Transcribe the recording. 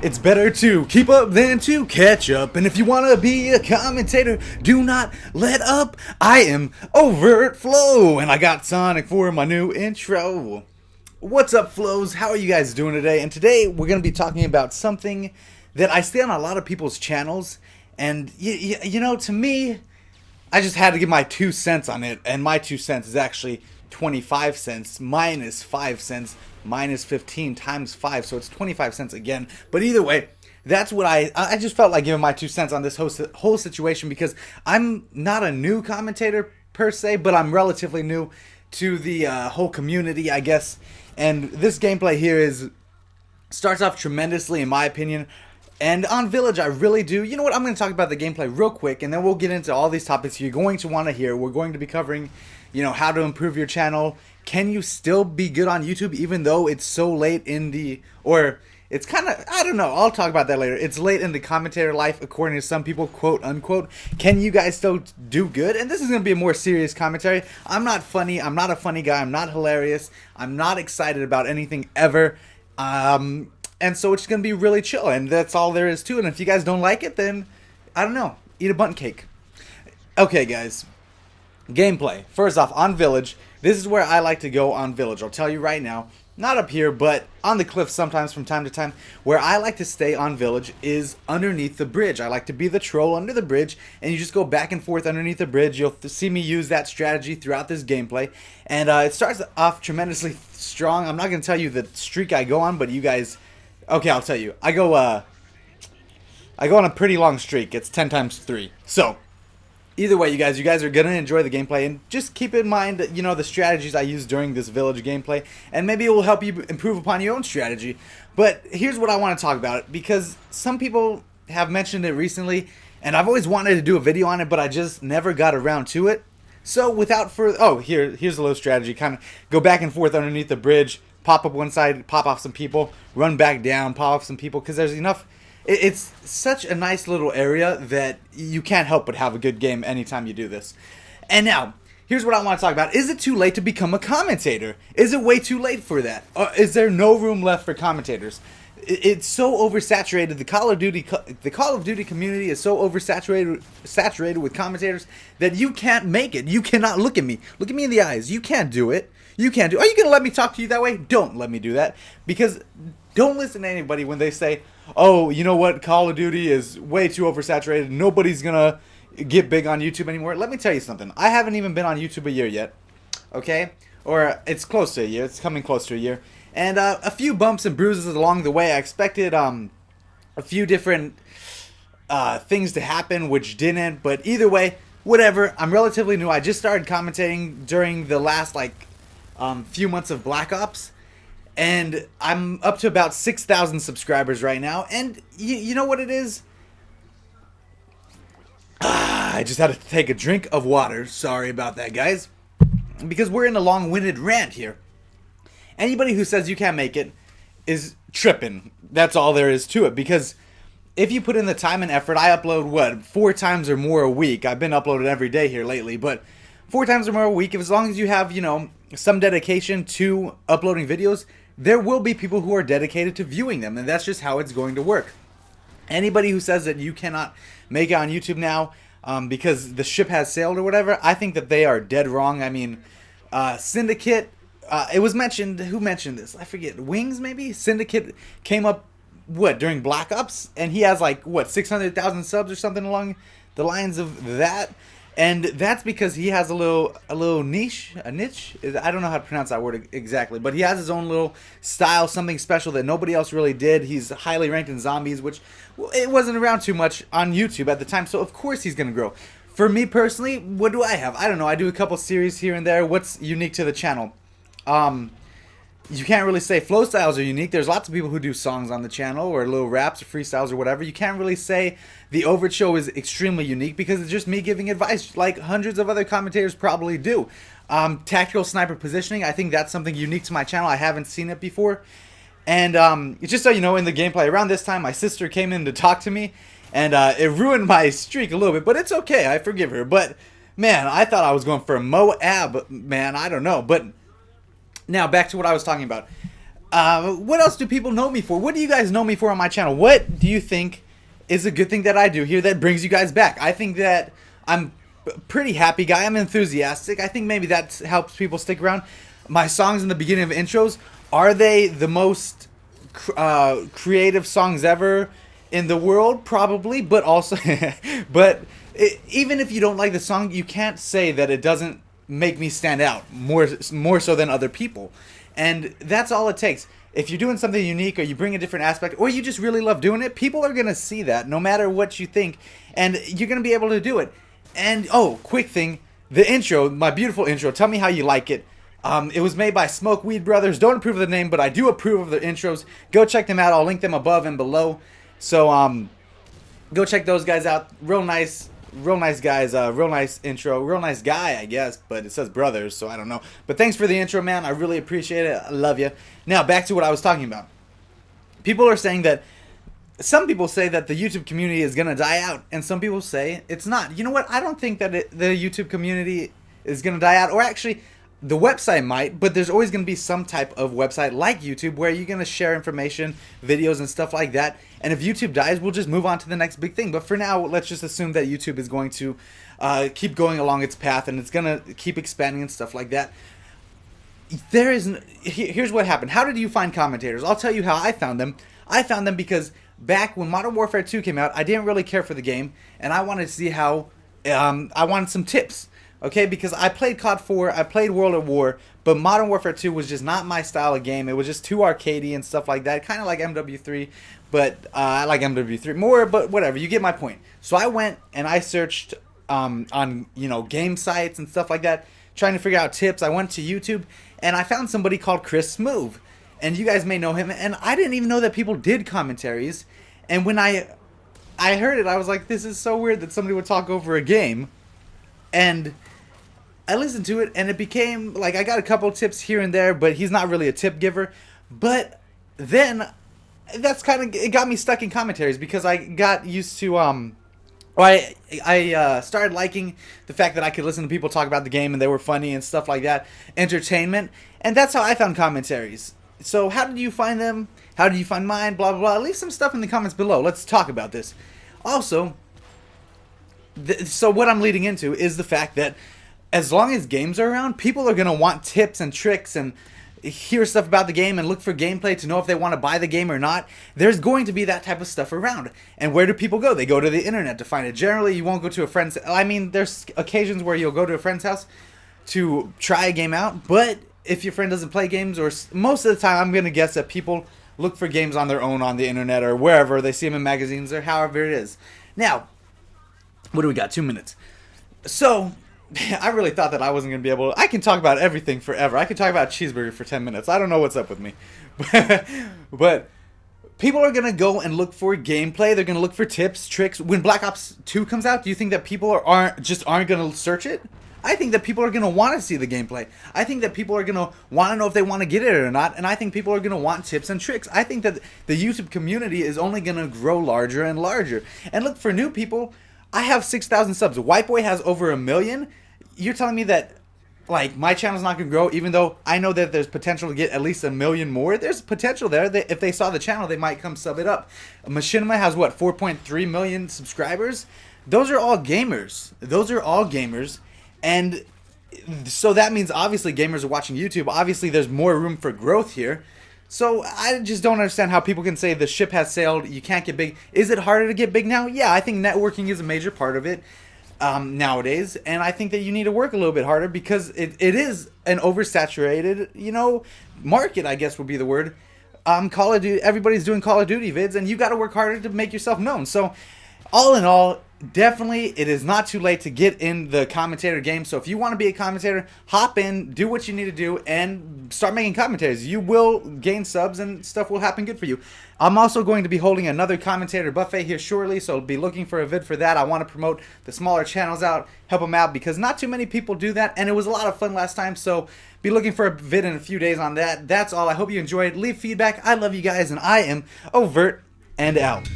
It's better to keep up than to catch up. And if you want to be a commentator, do not let up. I am Overt Flow, and I got Sonic for my new intro. What's up, Flows? How are you guys doing today? And today we're going to be talking about something that I see on a lot of people's channels. And, you know, to me, I just had to give my 2 cents on it. And my 2 cents is actually 25 cents minus 5 cents minus 15 times 5, so it's 25 cents again. But either way, that's what I just felt like giving my 2 cents on this whole situation, because I'm not a new commentator per se, but I'm relatively new to the whole community, I guess. And this gameplay here starts off tremendously, in my opinion. And on Village, I really do. You know what? I'm going to talk about the gameplay real quick, and then we'll get into all these topics you're going to want to hear. We're going to be covering, you know, how to improve your channel. Can you still be good on YouTube even though it's so late in the, or it's kind of, I don't know, I'll talk about that later. It's late in the commentator life, according to some people, quote unquote. Can you guys still do good? And this is going to be a more serious commentary. I'm not funny. I'm not a funny guy. I'm not hilarious. I'm not excited about anything ever. And so it's going to be really chill, and that's all there is to it. And if you guys don't like it, then, I don't know, eat a bundt cake. Okay, guys. Gameplay. First off, on Village, this is where I like to go on Village. I'll tell you right now, not up here, but on the cliff sometimes from time to time. Where I like to stay on Village is underneath the bridge. I like to be the troll under the bridge, and you just go back and forth underneath the bridge. You'll see me use that strategy throughout this gameplay, and it starts off tremendously strong. I'm not going to tell you the streak I go on, but you guys... Okay, I'll tell you. I go on a pretty long streak. It's 10 times 3. So, either way, you guys are going to enjoy the gameplay, and just keep in mind, you know, the strategies I use during this Village gameplay, and maybe it will help you improve upon your own strategy. But here's what I want to talk about, because some people have mentioned it recently, and I've always wanted to do a video on it, but I just never got around to it. So, without further... Oh, here's a little strategy. Kind of go back and forth underneath the bridge, pop up one side, pop off some people, run back down, pop off some people, because there's enough... It's such a nice little area that you can't help but have a good game anytime you do this. And now, here's what I want to talk about. Is it too late to become a commentator? Is it way too late for that? Or is there no room left for commentators? It's so oversaturated. The Call of Duty community is so saturated with commentators that you can't make it. You cannot look at me. Look at me in the eyes. You can't do it. You can't do it. Are you going to let me talk to you that way? Don't let me do that. Because don't listen to anybody when they say, oh, you know what, Call of Duty is way too oversaturated. Nobody's going to get big on YouTube anymore. Let me tell you something. I haven't even been on YouTube a year yet. Okay? Or it's close to a year. It's coming close to a year. And a few bumps and bruises along the way. I expected a few different things to happen, which didn't. But either way, whatever. I'm relatively new. I just started commentating during the last, few months of Black Ops. And I'm up to about 6,000 subscribers right now. And you know what it is? I just had to take a drink of water. Sorry about that, guys. Because we're in a long-winded rant here. Anybody who says you can't make it is tripping. That's all there is to it. Because if you put in the time and effort, I upload, 4 times or more a week. I've been uploading every day here lately. But 4 times or more a week, as long as you have, you know, some dedication to uploading videos, there will be people who are dedicated to viewing them. And that's just how it's going to work. Anybody who says that you cannot make it on YouTube now because the ship has sailed or whatever, I think that they are dead wrong. I mean, Syndicate... it was mentioned, who mentioned this? I forget, Wings maybe? Syndicate came up, during Black Ops? And he has 600,000 subs or something along the lines of that. And that's because he has a little niche, I don't know how to pronounce that word exactly, but he has his own little style, something special that nobody else really did. He's highly ranked in zombies, which it wasn't around too much on YouTube at the time, so of course he's going to grow. For me personally, what do I have? I don't know, I do a couple series here and there. What's unique to the channel? You can't really say flow styles are unique. There's lots of people who do songs on the channel, or little raps or freestyles or whatever. You can't really say the Overt Show is extremely unique, because it's just me giving advice like hundreds of other commentators probably do. Tactical sniper positioning, I think that's something unique to my channel. I haven't seen it before. And just so you know, in the gameplay around this time, my sister came in to talk to me, and it ruined my streak a little bit, but it's okay. I forgive her. But man, I thought I was going for a Moab, man. I don't know, but now back to what I was talking about. What else do people know me for? What do you guys know me for on my channel? What do you think is a good thing that I do here that brings you guys back? I think that I'm a pretty happy guy. I'm enthusiastic. I think maybe that helps people stick around. My songs in the beginning of intros, are they the most creative songs ever in the world? Probably, but also, even if you don't like the song, you can't say that it doesn't make me stand out more so than other people. And that's all it takes. If you're doing something unique, or you bring a different aspect, or you just really love doing it, people are going to see that no matter what you think, and you're going to be able to do it. And, oh, quick thing, the intro, my beautiful intro, tell me how you like it. It was made by Smoke Weed Brothers. Don't approve of the name, but I do approve of their intros. Go check them out. I'll link them above and below. So, go check those guys out. Real nice guys, real nice intro, real nice guy, I guess, but it says brothers, so I don't know. But thanks for the intro, man. I really appreciate it. I love you. Now, back to what I was talking about. People are saying that, some people say that the YouTube community is going to die out, and some people say it's not. You know what? I don't think that the YouTube community is going to die out, or actually, the website might, but there's always going to be some type of website like YouTube where you're going to share information, videos, and stuff like that. And if YouTube dies, we'll just move on to the next big thing. But for now, let's just assume that YouTube is going to keep going along its path, and it's going to keep expanding and stuff like that. Here's what happened. How did you find commentators? I'll tell you how I found them. I found them because back when Modern Warfare 2 came out, I didn't really care for the game, and I wanted to see how, I wanted some tips. Okay, because I played COD 4, I played World at War, but Modern Warfare 2 was just not my style of game. It was just too arcadey and stuff like that, kind of like MW3, but I like MW3 more, but whatever, you get my point. So I went and I searched on, game sites and stuff like that, trying to figure out tips. I went to YouTube, and I found somebody called Chris Smoove, and you guys may know him, and I didn't even know that people did commentaries, and when I heard it, I was like, this is so weird that somebody would talk over a game, and I listened to it, and it became, like, I got a couple tips here and there, but he's not really a tip giver. But then, that's kind of, it got me stuck in commentaries, because I got used to, I started liking the fact that I could listen to people talk about the game, and they were funny and stuff like that, entertainment, and that's how I found commentaries. So, how did you find them? How did you find mine? Blah, blah, blah. Leave some stuff in the comments below. Let's talk about this. Also, so what I'm leading into is the fact that as long as games are around, people are going to want tips and tricks and hear stuff about the game and look for gameplay to know if they want to buy the game or not. There's going to be that type of stuff around. And where do people go? They go to the internet to find it. Generally, you won't go to a friend's... I mean, there's occasions where you'll go to a friend's house to try a game out, but if your friend doesn't play games, or most of the time, I'm going to guess that people look for games on their own on the internet or wherever. They see them in magazines or however it is. Now, what do we got? 2 minutes. So, I really thought that I wasn't going to be able to... I can talk about everything forever. I can talk about cheeseburger for 10 minutes. I don't know what's up with me. But people are going to go and look for gameplay. They're going to look for tips, tricks. When Black Ops 2 comes out, do you think that people aren't going to search it? I think that people are going to want to see the gameplay. I think that people are going to want to know if they want to get it or not. And I think people are going to want tips and tricks. I think that the YouTube community is only going to grow larger and larger. And look, for new people, I have 6,000 subs. White Boy has over 1 million. You're telling me that, like, my channel's not going to grow, even though I know that there's potential to get at least 1 million more? There's potential there. If they saw the channel, they might come sub it up. Machinima has, what, 4.3 million subscribers? Those are all gamers. And so that means, obviously, gamers are watching YouTube. Obviously, there's more room for growth here. So I just don't understand how people can say the ship has sailed, you can't get big. Is it harder to get big now? Yeah, I think networking is a major part of it. Nowadays, and I think that you need to work a little bit harder, because it is an oversaturated, market, I guess would be the word. Call of Duty, everybody's doing Call of Duty vids, and you got to work harder to make yourself known. So, all in all, definitely, it is not too late to get in the commentator game. So if you want to be a commentator, hop in, do what you need to do, and start making commentaries. You will gain subs, and stuff will happen good for you. I'm also going to be holding another commentator buffet here shortly, so be looking for a vid for that. I want to promote the smaller channels out, help them out, because not too many people do that, and it was a lot of fun last time, so be looking for a vid in a few days on that. That's all. I hope you enjoyed. Leave feedback. I love you guys, and I am Overt and out.